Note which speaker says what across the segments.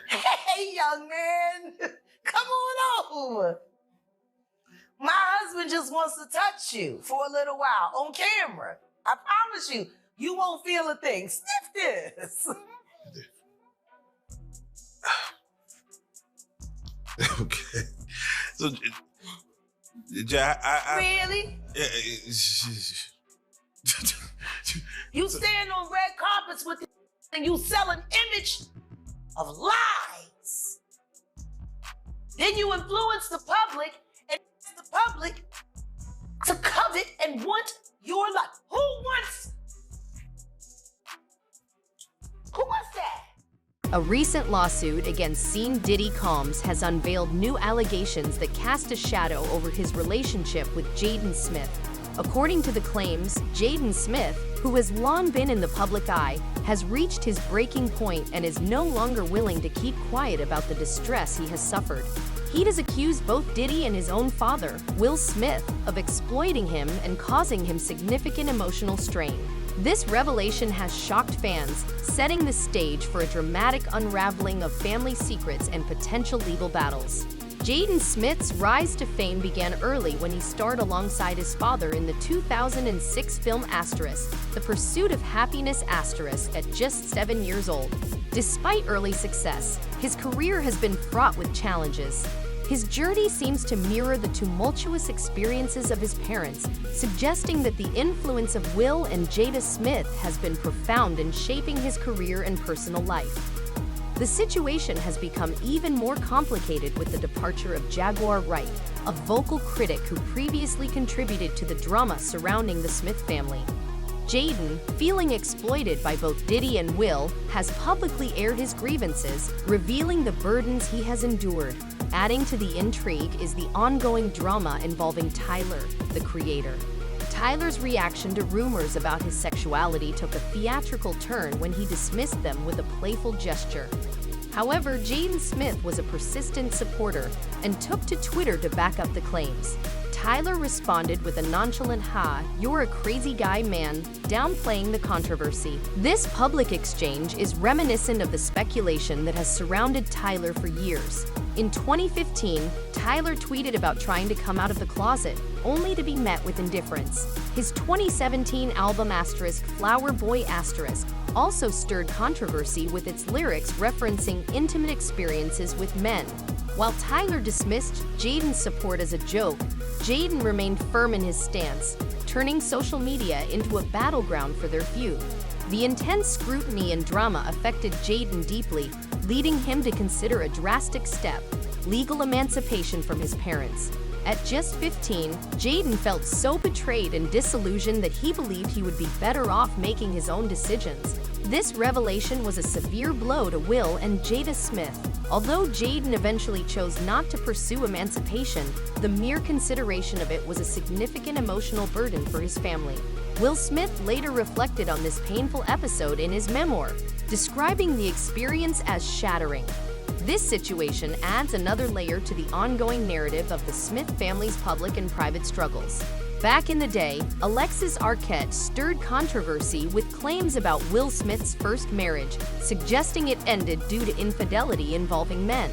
Speaker 1: Hey, young man, come on over. My husband just wants to touch you for a little while on camera. I promise you, you won't feel a thing. Sniff this.
Speaker 2: Okay. So,
Speaker 1: Really? You stand on red carpets with and you sell an image of lies. Then you influence the public and the public to covet and want your life. Who wants that?
Speaker 3: A recent lawsuit against Sean Diddy Combs has unveiled new allegations that cast a shadow over his relationship with Jaden Smith. According to the claims, Jaden Smith, who has long been in the public eye, has reached his breaking point and is no longer willing to keep quiet about the distress he has suffered. He has accused both Diddy and his own father, Will Smith, of exploiting him and causing him significant emotional strain. This revelation has shocked fans, setting the stage for a dramatic unraveling of family secrets and potential legal battles. Jaden Smith's rise to fame began early when he starred alongside his father in the 2006 film Asterisk, The Pursuit of Happiness Asterisk at just 7 years old. Despite early success, his career has been fraught with challenges. His journey seems to mirror the tumultuous experiences of his parents, suggesting that the influence of Will and Jada Smith has been profound in shaping his career and personal life. The situation has become even more complicated with the departure of Jaguar Wright, a vocal critic who previously contributed to the drama surrounding the Smith family. Jaden, feeling exploited by both Diddy and Will, has publicly aired his grievances, revealing the burdens he has endured. Adding to the intrigue is the ongoing drama involving Tyler, the creator. Tyler's reaction to rumors about his sexuality took a theatrical turn when he dismissed them with a playful gesture. However, Jaden Smith was a persistent supporter and took to Twitter to back up the claims. Tyler responded with a nonchalant "Ha, you're a crazy guy, man," downplaying the controversy. This public exchange is reminiscent of the speculation that has surrounded Tyler for years. In 2015, Tyler tweeted about trying to come out of the closet, only to be met with indifference. His 2017 album Asterisk, Flower Boy Asterisk, also stirred controversy with its lyrics referencing intimate experiences with men. While Tyler dismissed Jaden's support as a joke, Jaden remained firm in his stance, turning social media into a battleground for their feud. The intense scrutiny and drama affected Jaden deeply, leading him to consider a drastic step: legal emancipation from his parents. At just 15, Jaden felt so betrayed and disillusioned that he believed he would be better off making his own decisions. This revelation was a severe blow to Will and Jada Smith. Although Jaden eventually chose not to pursue emancipation, the mere consideration of it was a significant emotional burden for his family. Will Smith later reflected on this painful episode in his memoir, describing the experience as shattering. This situation adds another layer to the ongoing narrative of the Smith family's public and private struggles. Back in the day, Alexis Arquette stirred controversy with claims about Will Smith's first marriage, suggesting it ended due to infidelity involving men.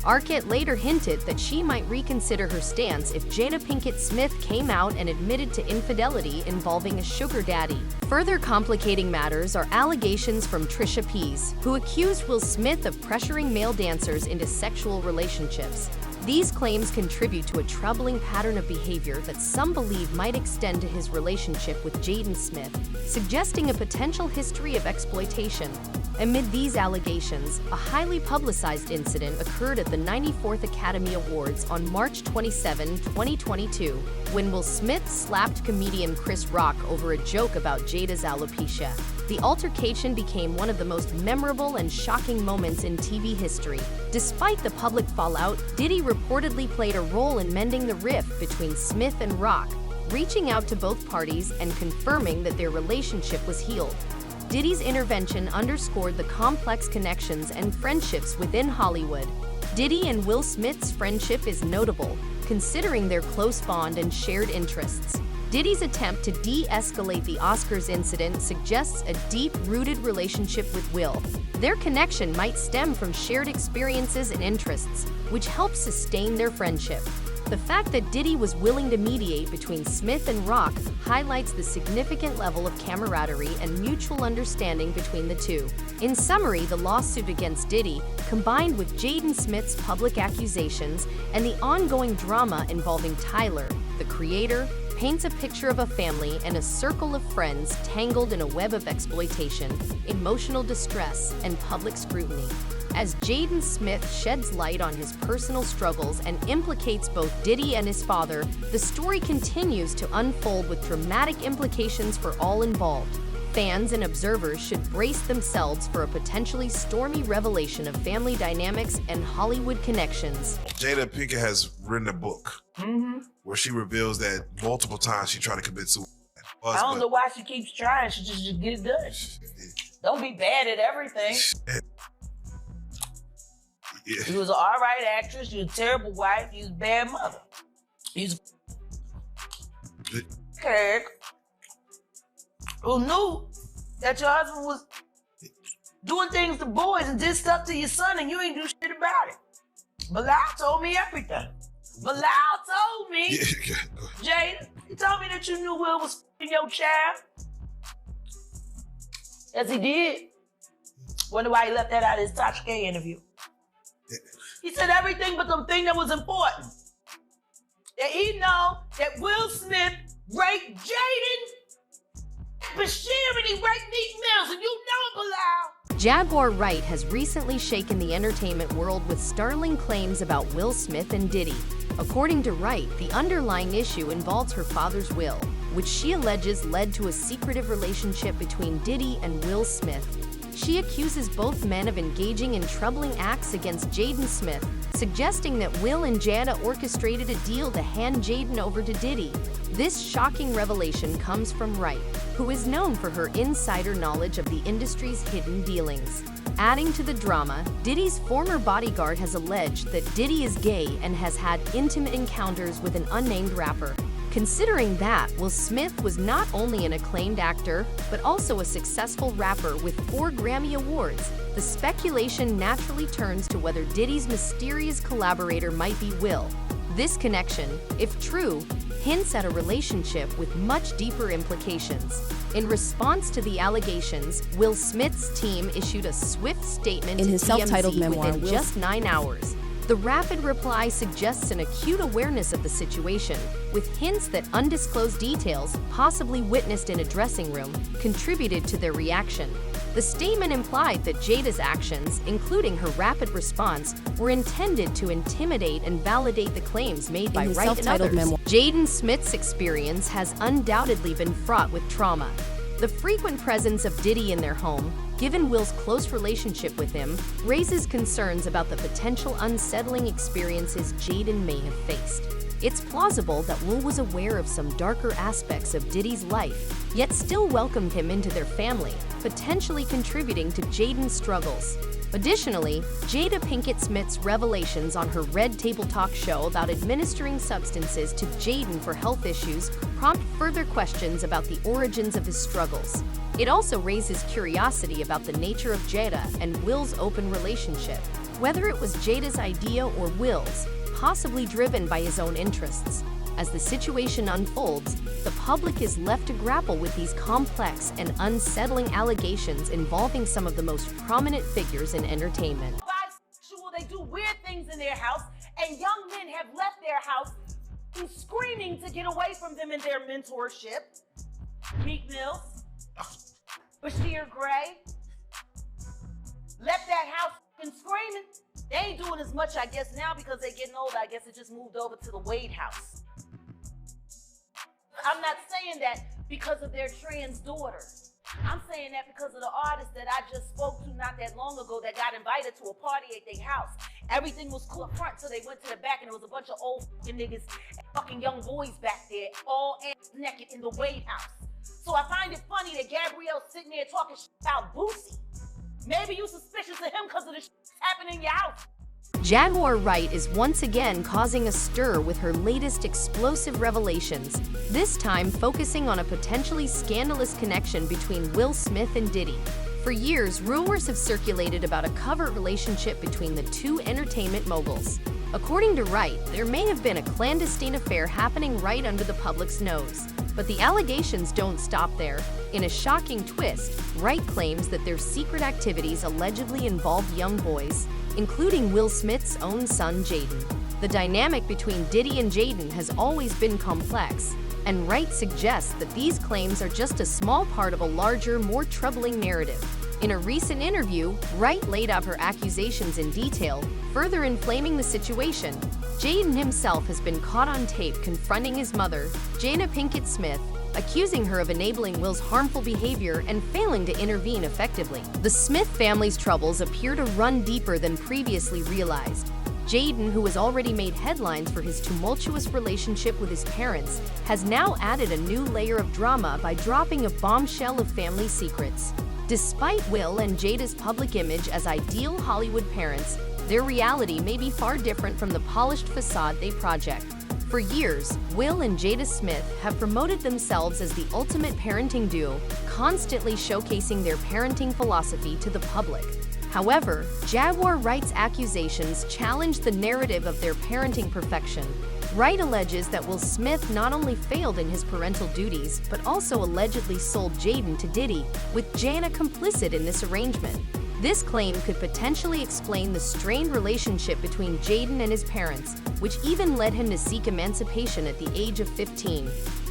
Speaker 3: Arquette later hinted that she might reconsider her stance if Jada Pinkett Smith came out and admitted to infidelity involving a sugar daddy. Further complicating matters are allegations from Trisha Pease, who accused Will Smith of pressuring male dancers into sexual relationships. These claims contribute to a troubling pattern of behavior that some believe might extend to his relationship with Jaden Smith, suggesting a potential history of exploitation. Amid these allegations, a highly publicized incident occurred at the 94th Academy Awards on March 27, 2022, when Will Smith slapped comedian Chris Rock over a joke about Jada's alopecia. The altercation became one of the most memorable and shocking moments in TV history. Despite the public fallout, Diddy reportedly played a role in mending the rift between Smith and Rock, reaching out to both parties and confirming that their relationship was healed. Diddy's intervention underscored the complex connections and friendships within Hollywood. Diddy and Will Smith's friendship is notable, considering their close bond and shared interests. Diddy's attempt to de-escalate the Oscars incident suggests a deep-rooted relationship with Will. Their connection might stem from shared experiences and interests, which help sustain their friendship. The fact that Diddy was willing to mediate between Smith and Rock highlights the significant level of camaraderie and mutual understanding between the two. In summary, the lawsuit against Diddy, combined with Jaden Smith's public accusations and the ongoing drama involving Tyler, the creator, paints a picture of a family and a circle of friends tangled in a web of exploitation, emotional distress, and public scrutiny. As Jaden Smith sheds light on his personal struggles and implicates both Diddy and his father, the story continues to unfold with dramatic implications for all involved. Fans and observers should brace themselves for a potentially stormy revelation of family dynamics and Hollywood connections.
Speaker 2: Jada Pinkett has written a book where she reveals that multiple times she tried to commit suicide.
Speaker 1: I don't know why she keeps trying. She just get it done. Don't be bad at everything.
Speaker 2: Yeah.
Speaker 1: You was an all right actress. You was a terrible wife. You was a bad mother. You was a kid who knew that your husband was doing things to boys and did stuff to your son, and you ain't do shit about it. Bilal told me everything. Bilal told me, Jada, he told me that you knew Will was f***ing your child. Yes, he did. Wonder why he left that out of his Tasha K interview. He said everything but the thing that was important. That he know that Will Smith raped Jaden, Bashir, and he raped Meek Mills, and you know it, Bilal.
Speaker 3: Jaguar Wright has recently shaken the entertainment world with startling claims about Will Smith and Diddy. According to Wright, the underlying issue involves her father's will, which she alleges led to a secretive relationship between Diddy and Will Smith. She accuses both men of engaging in troubling acts against Jaden Smith, suggesting that Will and Jada orchestrated a deal to hand Jaden over to Diddy. This shocking revelation comes from Wright, who is known for her insider knowledge of the industry's hidden dealings. Adding to the drama, Diddy's former bodyguard has alleged that Diddy is gay and has had intimate encounters with an unnamed rapper. Considering that, Will Smith was not only an acclaimed actor, but also a successful rapper with 4 Grammy Awards, the speculation naturally turns to whether Diddy's mysterious collaborator might be Will. This connection, if true, hints at a relationship with much deeper implications. In response to the allegations, Will Smith's team issued a swift statement
Speaker 4: in
Speaker 3: to
Speaker 4: his self-titled
Speaker 3: TMZ
Speaker 4: memoir,
Speaker 3: within just 9 hours. The rapid reply suggests an acute awareness of the situation, with hints that undisclosed details, possibly witnessed in a dressing room, contributed to their reaction. The statement implied that Jada's actions, including her rapid response, were intended to intimidate and validate the claims made by Wright and others. Jaden Smith's experience has undoubtedly been fraught with trauma. The frequent presence of Diddy in their home, given Will's close relationship with him, raises concerns about the potential unsettling experiences Jaden may have faced. It's plausible that Will was aware of some darker aspects of Diddy's life, yet still welcomed him into their family, potentially contributing to Jaden's struggles. Additionally, Jada Pinkett Smith's revelations on her Red Table Talk show about administering substances to Jaden for health issues prompt further questions about the origins of his struggles. It also raises curiosity about the nature of Jada and Will's open relationship, whether it was Jada's idea or Will's, possibly driven by his own interests. As the situation unfolds, the public is left to grapple with these complex and unsettling allegations involving some of the most prominent figures in entertainment.
Speaker 1: Bisexual, they do weird things in their house, and young men have left their house screaming to get away from them in their mentorship. Meek Mills, Bashir Gray, left that house screaming. They ain't doing as much, I guess, now because they're getting older. I guess it just moved over to the Wade house. I'm not saying that because of their trans daughter. I'm saying that because of the artist that I just spoke to not that long ago that got invited to a party at their house. Everything was cool up front, so they went to the back and there was a bunch of old fucking niggas and fucking young boys back there, all ass naked in the Wade house. So I find it funny that Gabrielle's sitting there talking shit about Boosie. Maybe you suspicious of him because of the shit that's happening in your house.
Speaker 3: Jaguar Wright is once again causing a stir with her latest explosive revelations, this time focusing on a potentially scandalous connection between Will Smith and Diddy. For years, rumors have circulated about a covert relationship between the two entertainment moguls. According to Wright, there may have been a clandestine affair happening right under the public's nose. But the allegations don't stop there. In a shocking twist, Wright claims that their secret activities allegedly involve young boys, including Will Smith's own son, Jaden. The dynamic between Diddy and Jaden has always been complex, and Wright suggests that these claims are just a small part of a larger, more troubling narrative. In a recent interview, Wright laid out her accusations in detail, further inflaming the situation. Jaden himself has been caught on tape confronting his mother, Jada Pinkett Smith, accusing her of enabling Will's harmful behavior and failing to intervene effectively. The Smith family's troubles appear to run deeper than previously realized. Jaden, who has already made headlines for his tumultuous relationship with his parents, has now added a new layer of drama by dropping a bombshell of family secrets. Despite Will and Jada's public image as ideal Hollywood parents, their reality may be far different from the polished facade they project. For years, Will and Jada Smith have promoted themselves as the ultimate parenting duo, constantly showcasing their parenting philosophy to the public. However, Jaguar Wright's accusations challenge the narrative of their parenting perfection. Wright alleges that Will Smith not only failed in his parental duties, but also allegedly sold Jaden to Diddy, with Jada complicit in this arrangement. This claim could potentially explain the strained relationship between Jaden and his parents, which even led him to seek emancipation at the age of 15.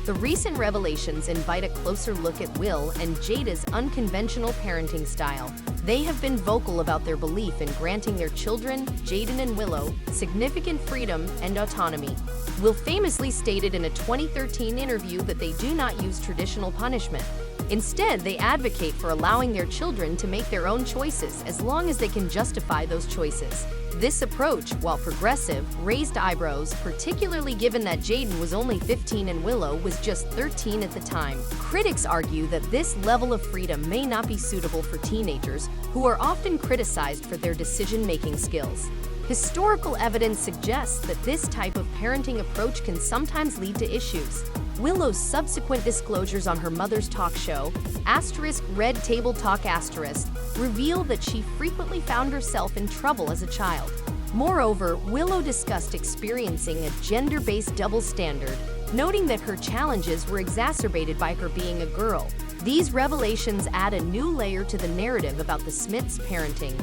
Speaker 3: The recent revelations invite a closer look at Will and Jada's unconventional parenting style. They have been vocal about their belief in granting their children, Jaden and Willow, significant freedom and autonomy. Will famously stated in a 2013 interview that they do not use traditional punishment. Instead, they advocate for allowing their children to make their own choices as long as they can justify those choices. This approach, while progressive, raised eyebrows, particularly given that Jaden was only 15 and Willow was just 13 at the time. Critics argue that this level of freedom may not be suitable for teenagers, who are often criticized for their decision-making skills. Historical evidence suggests that this type of parenting approach can sometimes lead to issues. Willow's subsequent disclosures on her mother's talk show, *Red Table Talk*, revealed that she frequently found herself in trouble as a child. Moreover, Willow discussed experiencing a gender-based double standard, noting that her challenges were exacerbated by her being a girl. These revelations add a new layer to the narrative about the Smiths' parenting.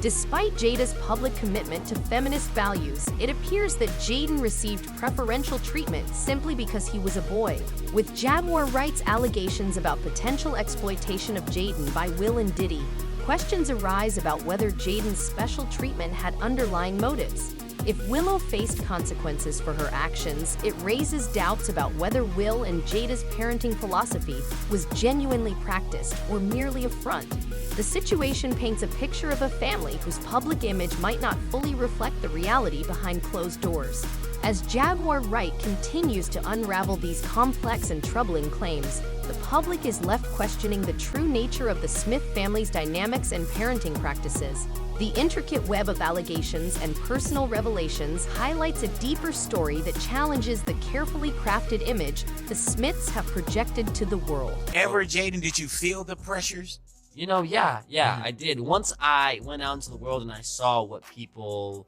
Speaker 3: Despite Jada's public commitment to feminist values, it appears that Jaden received preferential treatment simply because he was a boy. With Jaguar Wright's allegations about potential exploitation of Jaden by Will and Diddy, questions arise about whether Jaden's special treatment had underlying motives. If Willow faced consequences for her actions, it raises doubts about whether Will and Jada's parenting philosophy was genuinely practiced or merely a front. The situation paints a picture of a family whose public image might not fully reflect the reality behind closed doors. As Jaguar Wright continues to unravel these complex and troubling claims, the public is left questioning the true nature of the Smith family's dynamics and parenting practices. The intricate web of allegations and personal revelations highlights a deeper story that challenges the carefully crafted image the Smiths have projected to the world.
Speaker 4: Ever, Jaden, did you feel the pressures?
Speaker 5: Yeah, I did. Once I went out into the world and I saw what people,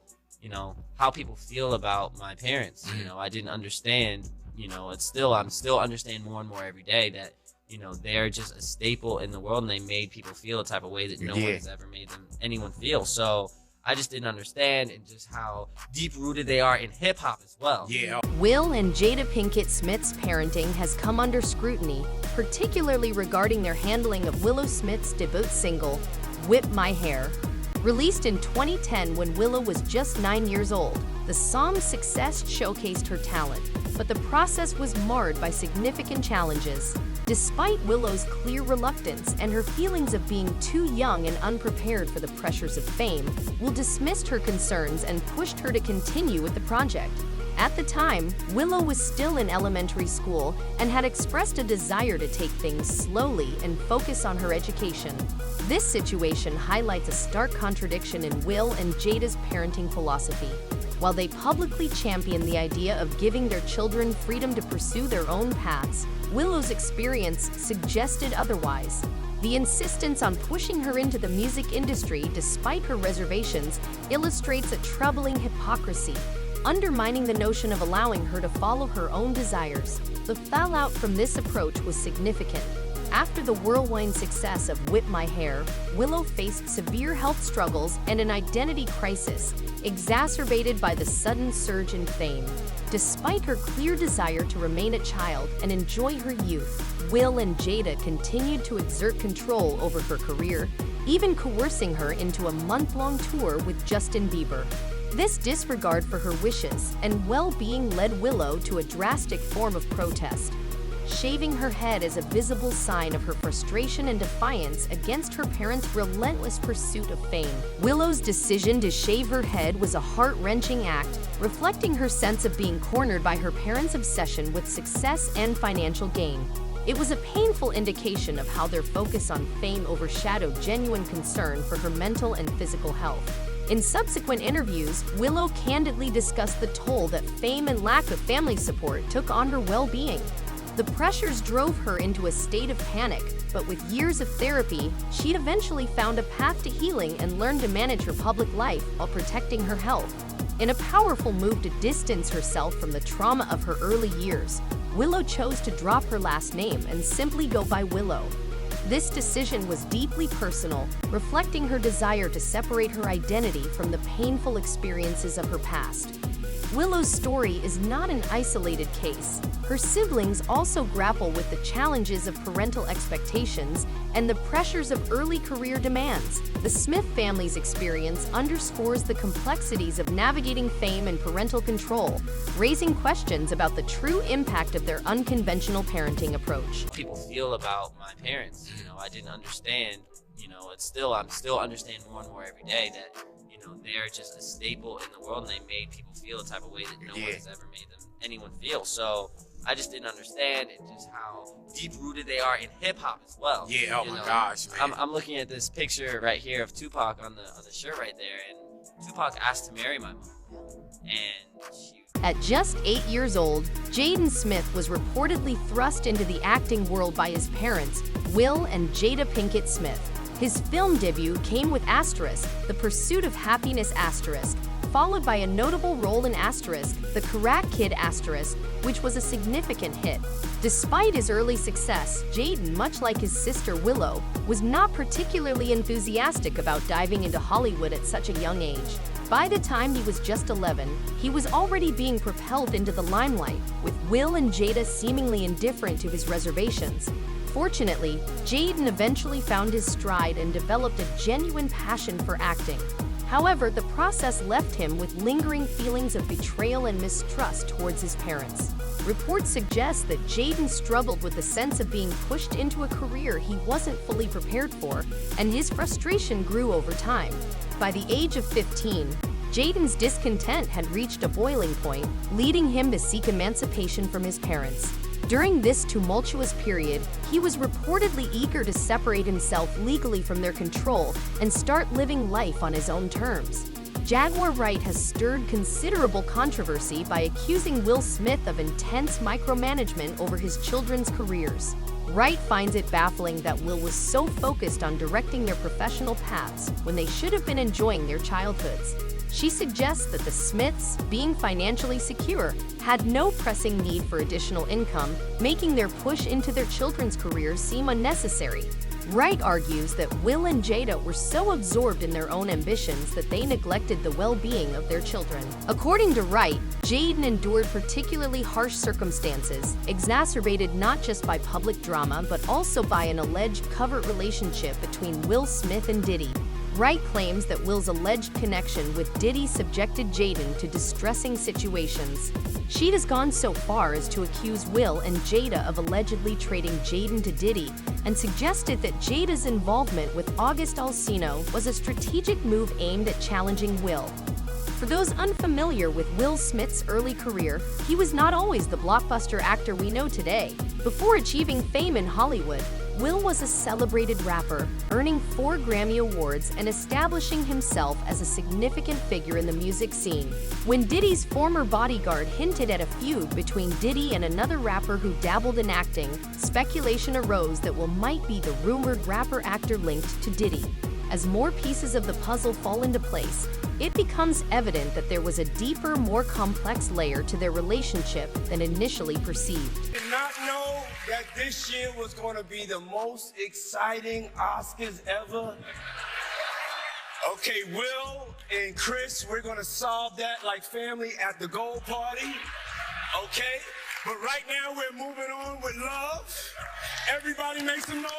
Speaker 5: how people feel about my parents, I didn't understand, I'm still understanding more and more every day that, they're just a staple in the world and they made people feel a type of way that no one has ever made anyone feel. So I just didn't understand and just how deep-rooted they are in hip-hop as well.
Speaker 4: Yeah.
Speaker 3: Will and Jada Pinkett Smith's parenting has come under scrutiny, particularly regarding their handling of Willow Smith's debut single, Whip My Hair. Released in 2010 when Willow was just 9 years old, the song's success showcased her talent, but the process was marred by significant challenges. Despite Willow's clear reluctance and her feelings of being too young and unprepared for the pressures of fame, Will dismissed her concerns and pushed her to continue with the project. At the time, Willow was still in elementary school and had expressed a desire to take things slowly and focus on her education. This situation highlights a stark contradiction in Will and Jada's parenting philosophy. While they publicly champion the idea of giving their children freedom to pursue their own paths, Willow's experience suggested otherwise. The insistence on pushing her into the music industry despite her reservations illustrates a troubling hypocrisy, undermining the notion of allowing her to follow her own desires. The fallout from this approach was significant. After the whirlwind success of Whip My Hair, Willow faced severe health struggles and an identity crisis, exacerbated by the sudden surge in fame. Despite her clear desire to remain a child and enjoy her youth, Will and Jada continued to exert control over her career, even coercing her into a month-long tour with Justin Bieber. This disregard for her wishes and well-being led Willow to a drastic form of protest. Shaving her head as a visible sign of her frustration and defiance against her parents' relentless pursuit of fame. Willow's decision to shave her head was a heart-wrenching act, reflecting her sense of being cornered by her parents' obsession with success and financial gain. It was a painful indication of how their focus on fame overshadowed genuine concern for her mental and physical health. In subsequent interviews, Willow candidly discussed the toll that fame and lack of family support took on her well-being. The pressures drove her into a state of panic, but with years of therapy, she'd eventually found a path to healing and learned to manage her public life while protecting her health. In a powerful move to distance herself from the trauma of her early years, Willow chose to drop her last name and simply go by Willow. This decision was deeply personal, reflecting her desire to separate her identity from the painful experiences of her past. Willow's story is not an isolated case. Her siblings also grapple with the challenges of parental expectations and the pressures of early career demands. The Smith family's experience underscores the complexities of navigating fame and parental control, raising questions about the true impact of their unconventional parenting approach.
Speaker 5: People feel about my parents, I didn't understand, I'm still understanding more and more every day that, they're just a staple in the world and they made people feel a type of way that no one has ever made anyone feel. So I just didn't understand and just how deep rooted they are in hip hop as well.
Speaker 4: Yeah, oh my gosh, man.
Speaker 5: I'm looking at this picture right here of Tupac on the shirt right there, and Tupac asked to marry my mom. And she
Speaker 3: At just 8 years old, Jaden Smith was reportedly thrust into the acting world by his parents, Will and Jada Pinkett Smith. His film debut came with Asterisk, The Pursuit of Happiness Asterisk, followed by a notable role in Asterisk, The Karat Kid Asterisk, which was a significant hit. Despite his early success, Jaden, much like his sister Willow, was not particularly enthusiastic about diving into Hollywood at such a young age. By the time he was just 11, he was already being propelled into the limelight, with Will and Jada seemingly indifferent to his reservations. Fortunately, Jaden eventually found his stride and developed a genuine passion for acting. However, the process left him with lingering feelings of betrayal and mistrust towards his parents. Reports suggest that Jaden struggled with the sense of being pushed into a career he wasn't fully prepared for, and his frustration grew over time. By the age of 15, Jaden's discontent had reached a boiling point, leading him to seek emancipation from his parents. During this tumultuous period, he was reportedly eager to separate himself legally from their control and start living life on his own terms. Jaguar Wright has stirred considerable controversy by accusing Will Smith of intense micromanagement over his children's careers. Wright finds it baffling that Will was so focused on directing their professional paths when they should have been enjoying their childhoods. She suggests that the Smiths, being financially secure, had no pressing need for additional income, making their push into their children's careers seem unnecessary. Wright argues that Will and Jada were so absorbed in their own ambitions that they neglected the well-being of their children. According to Wright, Jaden endured particularly harsh circumstances, exacerbated not just by public drama but also by an alleged covert relationship between Will Smith and Diddy. Wright claims that Will's alleged connection with Diddy subjected Jaden to distressing situations. She has gone so far as to accuse Will and Jada of allegedly trading Jaden to Diddy and suggested that Jada's involvement with August Alsina was a strategic move aimed at challenging Will. For those unfamiliar with Will Smith's early career, he was not always the blockbuster actor we know today. Before achieving fame in Hollywood, Will was a celebrated rapper, earning 4 Grammy Awards and establishing himself as a significant figure in the music scene. When Diddy's former bodyguard hinted at a feud between Diddy and another rapper who dabbled in acting, speculation arose that Will might be the rumored rapper-actor linked to Diddy. As more pieces of the puzzle fall into place, it becomes evident that there was a deeper, more complex layer to their relationship than initially perceived.
Speaker 6: Did not know that this year was going to be the most exciting Oscars ever. Okay, Will and Chris, we're going to solve that like family at the gold party. Okay? But right now we're moving on with love. Everybody make some noise.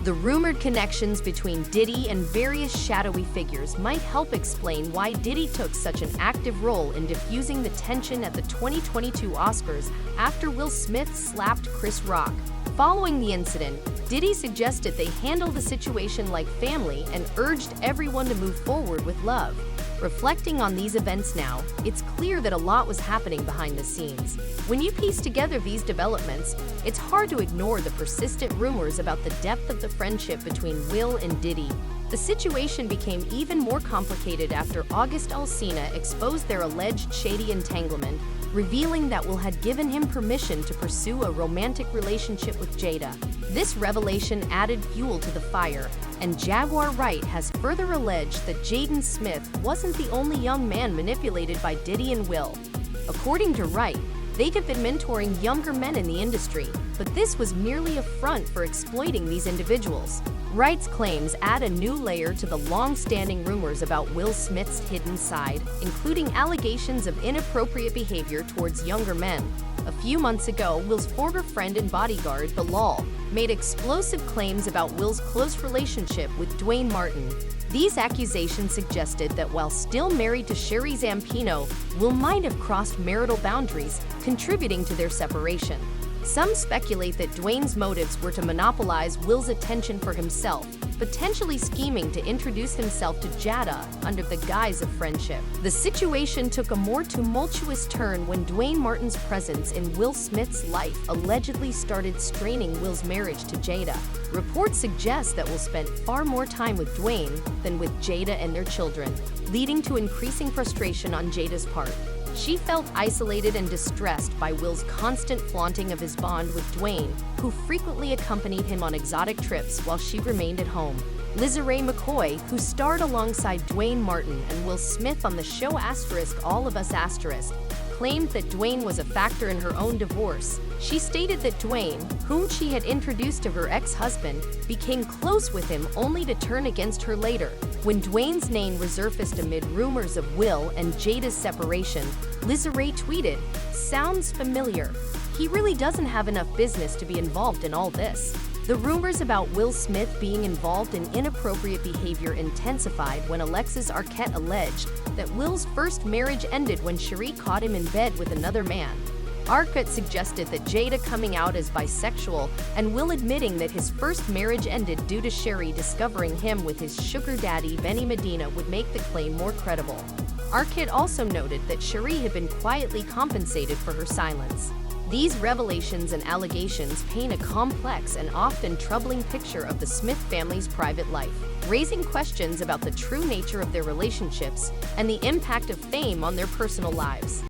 Speaker 3: The rumored connections between Diddy and various shadowy figures might help explain why Diddy took such an active role in diffusing the tension at the 2022 Oscars after Will Smith slapped Chris Rock. Following the incident, Diddy suggested they handle the situation like family and urged everyone to move forward with love. Reflecting on these events now, it's clear that a lot was happening behind the scenes. When you piece together these developments, it's hard to ignore the persistent rumors about the depth of the friendship between Will and Diddy. The situation became even more complicated after August Alsina exposed their alleged shady entanglement, revealing that Will had given him permission to pursue a romantic relationship with Jada. This revelation added fuel to the fire, and Jaguar Wright has further alleged that Jaden Smith wasn't the only young man manipulated by Diddy and Will. According to Wright, they had been mentoring younger men in the industry, but this was merely a front for exploiting these individuals. Wright's claims add a new layer to the long-standing rumors about Will Smith's hidden side, including allegations of inappropriate behavior towards younger men. A few months ago, Will's former friend and bodyguard, Bilal, made explosive claims about Will's close relationship with Dwayne Martin. These accusations suggested that while still married to Sherry Zampino, Will might have crossed marital boundaries, contributing to their separation. Some speculate that Dwayne's motives were to monopolize Will's attention for himself, potentially scheming to introduce himself to Jada under the guise of friendship. The situation took a more tumultuous turn when Dwayne Martin's presence in Will Smith's life allegedly started straining Will's marriage to Jada. Reports suggest that Will spent far more time with Dwayne than with Jada and their children, leading to increasing frustration on Jada's part. She felt isolated and distressed by Will's constant flaunting of his bond with Dwayne, who frequently accompanied him on exotic trips while she remained at home. Lizzie McCoy, who starred alongside Dwayne Martin and Will Smith on the show All of Us *, claimed that Dwayne was a factor in her own divorce. She stated that Dwayne, whom she had introduced to her ex-husband, became close with him only to turn against her later. When Dwayne's name resurfaced amid rumors of Will and Jada's separation, Lizzie tweeted, "Sounds familiar. He really doesn't have enough business to be involved in all this." The rumors about Will Smith being involved in inappropriate behavior intensified when Alexis Arquette alleged that Will's first marriage ended when Cherie caught him in bed with another man. Arquette suggested that Jada coming out as bisexual and Will admitting that his first marriage ended due to Cherie discovering him with his sugar daddy Benny Medina would make the claim more credible. Arquette also noted that Cherie had been quietly compensated for her silence. These revelations and allegations paint a complex and often troubling picture of the Smith family's private life, raising questions about the true nature of their relationships and the impact of fame on their personal lives.